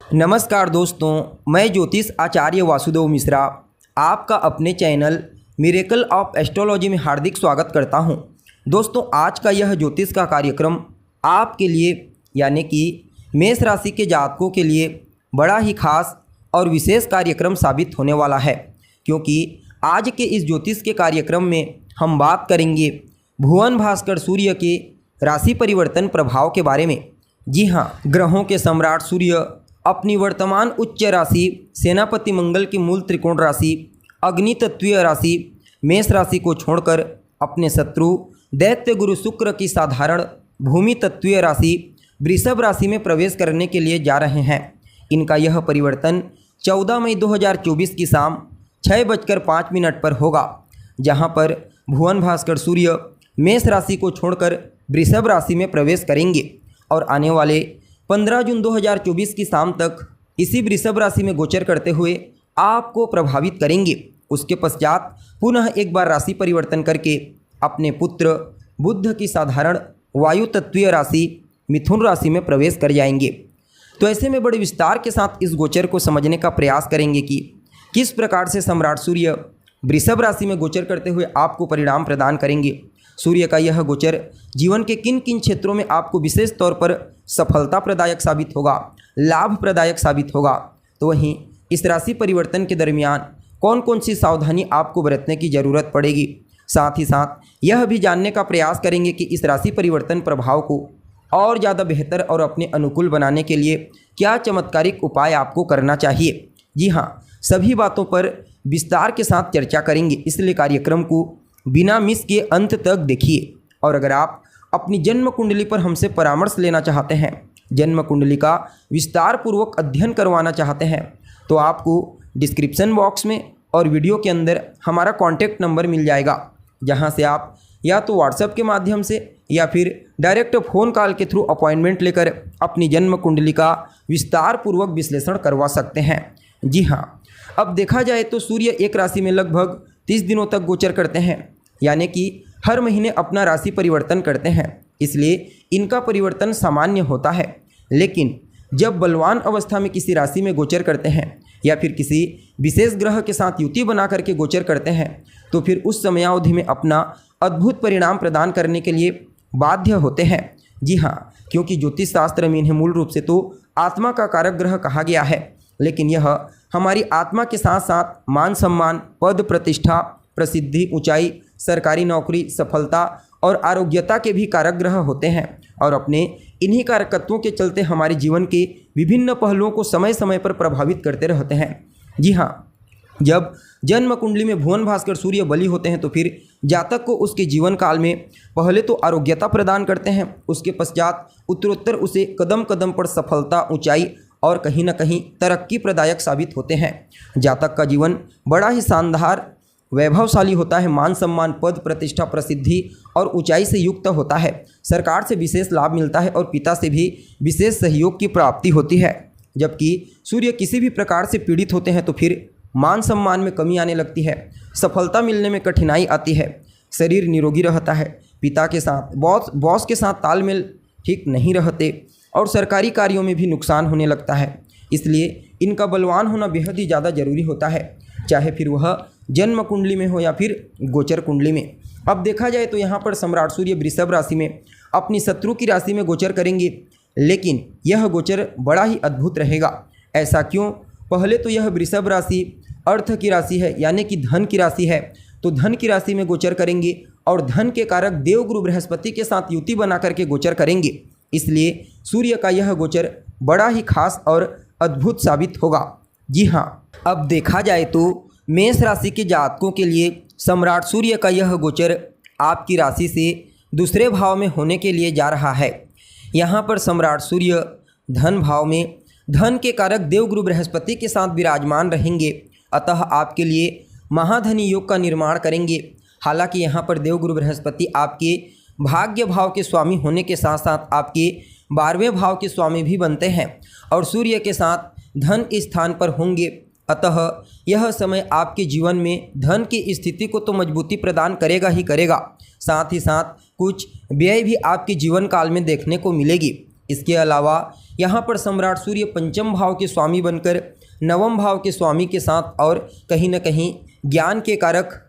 नमस्कार दोस्तों, मैं ज्योतिष आचार्य वासुदेव मिश्रा आपका अपने चैनल मिरेकल ऑफ एस्ट्रोलॉजी में हार्दिक स्वागत करता हूं। दोस्तों, आज का यह ज्योतिष का कार्यक्रम आपके लिए यानी कि मेष राशि के जातकों के लिए बड़ा ही खास और विशेष कार्यक्रम साबित होने वाला है, क्योंकि आज के इस ज्योतिष के कार्यक्रम में हम बात करेंगे भुवन भास्कर सूर्य के राशि परिवर्तन प्रभाव के बारे में। जी हाँ, ग्रहों के सम्राट सूर्य अपनी वर्तमान उच्च राशि सेनापति मंगल की मूल त्रिकोण राशि अग्नि तत्वीय राशि मेष राशि को छोड़कर अपने शत्रु दैत्य गुरु शुक्र की साधारण भूमि तत्वीय राशि वृषभ राशि में प्रवेश करने के लिए जा रहे हैं। इनका यह परिवर्तन 14 मई 2024 की शाम 6:05 पर होगा, जहां पर भुवन भास्कर सूर्य मेष राशि को छोड़कर वृषभ राशि में प्रवेश करेंगे और आने वाले 15 जून 2024 की शाम तक इसी वृषभ राशि में गोचर करते हुए आपको प्रभावित करेंगे। उसके पश्चात पुनः एक बार राशि परिवर्तन करके अपने पुत्र बुध की साधारण वायु तत्वीय राशि मिथुन राशि में प्रवेश कर जाएंगे। तो ऐसे में बड़े विस्तार के साथ इस गोचर को समझने का प्रयास करेंगे कि किस प्रकार से सम्राट सूर्य वृषभ राशि में गोचर करते हुए आपको परिणाम प्रदान करेंगे। सूर्य का यह गोचर जीवन के किन किन क्षेत्रों में आपको विशेष तौर पर सफलता प्रदायक साबित होगा, लाभ प्रदायक साबित होगा। तो वहीं इस राशि परिवर्तन के दरमियान कौन कौन सी सावधानी आपको बरतने की ज़रूरत पड़ेगी। साथ ही साथ यह भी जानने का प्रयास करेंगे कि इस राशि परिवर्तन प्रभाव को और ज़्यादा बेहतर और अपने अनुकूल बनाने के लिए क्या चमत्कारिक उपाय आपको करना चाहिए। जी हाँ, सभी बातों पर विस्तार के साथ चर्चा करेंगे, इसलिए कार्यक्रम को बिना मिस किए अंत तक देखिए। और अगर आप अपनी जन्म कुंडली पर हमसे परामर्श लेना चाहते हैं, जन्म कुंडली का विस्तार पूर्वक अध्ययन करवाना चाहते हैं, तो आपको डिस्क्रिप्शन बॉक्स में और वीडियो के अंदर हमारा कॉन्टैक्ट नंबर मिल जाएगा, जहां से आप या तो व्हाट्सएप के माध्यम से या फिर डायरेक्ट फ़ोन कॉल के थ्रू अपॉइंटमेंट लेकर अपनी जन्म कुंडली का विस्तार पूर्वक विश्लेषण करवा सकते हैं। जी हाँ, अब देखा जाए तो सूर्य एक राशि में लगभग 30 दिनों तक गोचर करते हैं, यानी कि हर महीने अपना राशि परिवर्तन करते हैं, इसलिए इनका परिवर्तन सामान्य होता है। लेकिन जब बलवान अवस्था में किसी राशि में गोचर करते हैं या फिर किसी विशेष ग्रह के साथ युति बना करके गोचर करते हैं, तो फिर उस समयावधि में अपना अद्भुत परिणाम प्रदान करने के लिए बाध्य होते हैं। जी हाँ, क्योंकि ज्योतिष शास्त्र में इन्हें मूल रूप से तो आत्मा का कारक ग्रह कहा गया है, लेकिन यह हमारी आत्मा के साथ साथ मान सम्मान, पद प्रतिष्ठा, प्रसिद्धि, ऊंचाई, सरकारी नौकरी, सफलता और आरोग्यता के भी कारक ग्रह होते हैं और अपने इन्हीं कारकत्वों के चलते हमारे जीवन के विभिन्न पहलुओं को समय समय पर प्रभावित करते रहते हैं। जी हाँ, जब जन्म कुंडली में भुवन भास्कर सूर्य बली होते हैं तो फिर जातक को उसके जीवन काल में पहले तो आरोग्यता प्रदान करते हैं, उसके पश्चात उत्तरोत्तर उसे कदम कदम पर सफलता, ऊंचाई और कहीं न कहीं तरक्की प्रदायक साबित होते हैं। जातक का जीवन बड़ा ही शानदार वैभवशाली होता है, मान सम्मान, पद प्रतिष्ठा, प्रसिद्धि और ऊंचाई से युक्त होता है। सरकार से विशेष लाभ मिलता है और पिता से भी विशेष सहयोग की प्राप्ति होती है। जबकि सूर्य किसी भी प्रकार से पीड़ित होते हैं तो फिर मान सम्मान में कमी आने लगती है, सफलता मिलने में कठिनाई आती है, शरीर निरोगी रहता है, पिता के साथ बॉस के साथ तालमेल ठीक नहीं रहते और सरकारी कार्यों में भी नुकसान होने लगता है। इसलिए इनका बलवान होना बेहद ही ज़्यादा जरूरी होता है, चाहे फिर वह जन्म कुंडली में हो या फिर गोचर कुंडली में। अब देखा जाए तो यहाँ पर सम्राट सूर्य वृषभ राशि में अपनी शत्रु की राशि में गोचर करेंगे, लेकिन यह गोचर बड़ा ही अद्भुत रहेगा। ऐसा क्यों? पहले तो यह वृषभ राशि अर्थ की राशि है, यानी कि धन की राशि है, तो धन की राशि में गोचर करेंगे और धन के कारक देवगुरु बृहस्पति के साथ युति बना करके गोचर करेंगे। इसलिए सूर्य का यह गोचर बड़ा ही खास और अद्भुत साबित होगा। जी हाँ, अब देखा जाए तो मेष राशि के जातकों के लिए सम्राट सूर्य का यह गोचर आपकी राशि से दूसरे भाव में होने के लिए जा रहा है। यहाँ पर सम्राट सूर्य धन भाव में धन के कारक देवगुरु बृहस्पति के साथ विराजमान रहेंगे, अतः आपके लिए महाधनी योग का निर्माण करेंगे। हालांकि यहाँ पर देवगुरु बृहस्पति आपके भाग्य भाव के स्वामी होने के साथ साथ आपके 12वें भाव के स्वामी भी बनते हैं और सूर्य के साथ धन स्थान पर होंगे, अतः यह समय आपके जीवन में धन की स्थिति को तो मजबूती प्रदान करेगा ही करेगा, साथ ही साथ कुछ व्यय भी आपके जीवन काल में देखने को मिलेगी। इसके अलावा यहाँ पर सम्राट सूर्य पंचम भाव के स्वामी बनकर नवम भाव के स्वामी के साथ और कहीं न कहीं ज्ञान के कारक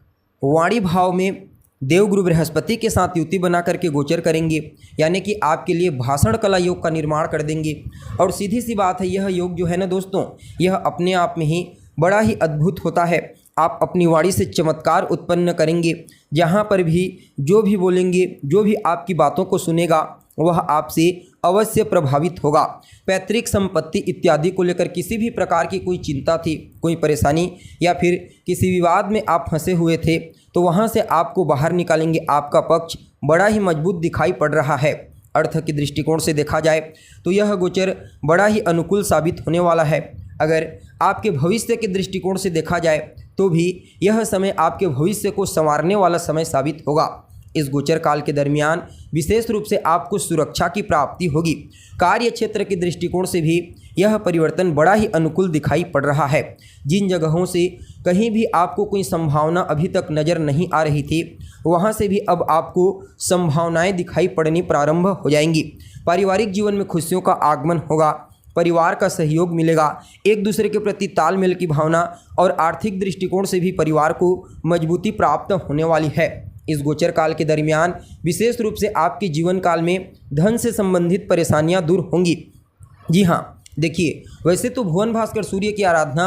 वाणी भाव में देवगुरु बृहस्पति के साथ युति बना करके गोचर करेंगे, यानी कि आपके लिए भाषण कला योग का निर्माण कर देंगे। और सीधी सी बात है, यह योग जो है ना दोस्तों, यह अपने आप में ही बड़ा ही अद्भुत होता है। आप अपनी वाणी से चमत्कार उत्पन्न करेंगे। जहाँ पर भी जो भी बोलेंगे, जो भी आपकी बातों को सुनेगा, वह आपसे अवश्य प्रभावित होगा। पैतृक संपत्ति इत्यादि को लेकर किसी भी प्रकार की कोई चिंता थी, कोई परेशानी या फिर किसी विवाद में आप फंसे हुए थे, तो वहाँ से आपको बाहर निकालेंगे। आपका पक्ष बड़ा ही मजबूत दिखाई पड़ रहा है। अर्थ के दृष्टिकोण से देखा जाए तो यह गोचर बड़ा ही अनुकूल साबित होने वाला है। अगर आपके भविष्य के दृष्टिकोण से देखा जाए तो भी यह समय आपके भविष्य को संवारने वाला समय साबित होगा। इस गोचर काल के दरमियान विशेष रूप से आपको सुरक्षा की प्राप्ति होगी। कार्य क्षेत्र के दृष्टिकोण से भी यह परिवर्तन बड़ा ही अनुकूल दिखाई पड़ रहा है। जिन जगहों से कहीं भी आपको कोई संभावना अभी तक नज़र नहीं आ रही थी, वहां से भी अब आपको संभावनाएं दिखाई पड़नी प्रारंभ हो जाएंगी। पारिवारिक जीवन में खुशियों का आगमन होगा, परिवार का सहयोग मिलेगा, एक दूसरे के प्रति तालमेल की भावना और आर्थिक दृष्टिकोण से भी परिवार को मजबूती प्राप्त होने वाली है। इस गोचर काल के दरमियान विशेष रूप से आपके जीवन काल में धन से संबंधित परेशानियां दूर होंगी। जी हाँ, देखिए, वैसे तो भुवन भास्कर सूर्य की आराधना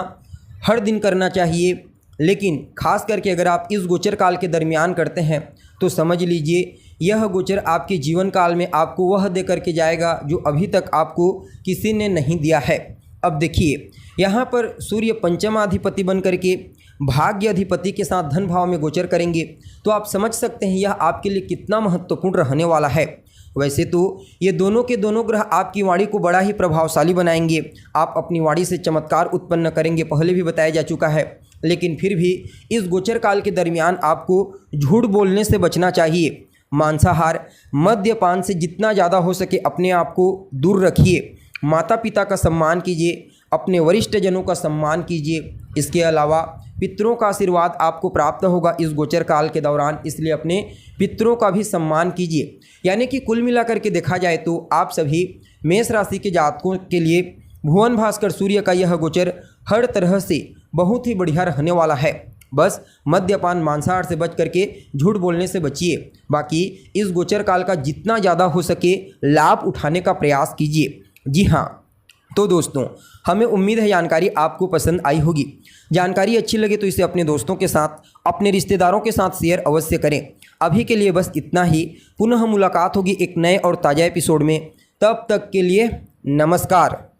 हर दिन करना चाहिए, लेकिन खास करके अगर आप इस गोचर काल के दरमियान करते हैं तो समझ लीजिए यह गोचर आपके जीवन काल में आपको वह दे करके जाएगा जो अभी तक आपको किसी ने नहीं दिया है। अब देखिए, यहाँ पर सूर्य पंचमाधिपति बन करके भाग्य अधिपति के साथ धन भाव में गोचर करेंगे, तो आप समझ सकते हैं यह आपके लिए कितना महत्वपूर्ण रहने वाला है। वैसे तो ये दोनों के दोनों ग्रह आपकी वाणी को बड़ा ही प्रभावशाली बनाएंगे। आप अपनी वाणी से चमत्कार उत्पन्न करेंगे, पहले भी बताया जा चुका है। लेकिन फिर भी इस गोचर काल के दरमियान आपको झूठ बोलने से बचना चाहिए। मांसाहार, मद्यपान से जितना ज़्यादा हो सके अपने आप को दूर रखिए। माता पिता का सम्मान कीजिए, अपने वरिष्ठ जनों का सम्मान कीजिए। इसके अलावा पितरों का आशीर्वाद आपको प्राप्त होगा इस गोचर काल के दौरान, इसलिए अपने पितरों का भी सम्मान कीजिए। यानी कि कुल मिलाकर के देखा जाए तो आप सभी मेष राशि के जातकों के लिए भुवन भास्कर सूर्य का यह गोचर हर तरह से बहुत ही बढ़िया रहने वाला है। बस मद्यपान, मांसाहार से बच करके झूठ बोलने से बचिए। बाकी इस गोचर काल का जितना ज़्यादा हो सके लाभ उठाने का प्रयास कीजिए। जी हाँ, तो दोस्तों, हमें उम्मीद है जानकारी आपको पसंद आई होगी। जानकारी अच्छी लगे तो इसे अपने दोस्तों के साथ, अपने रिश्तेदारों के साथ शेयर अवश्य करें। अभी के लिए बस इतना ही। पुनः मुलाकात होगी एक नए और ताज़ा एपिसोड में। तब तक के लिए नमस्कार।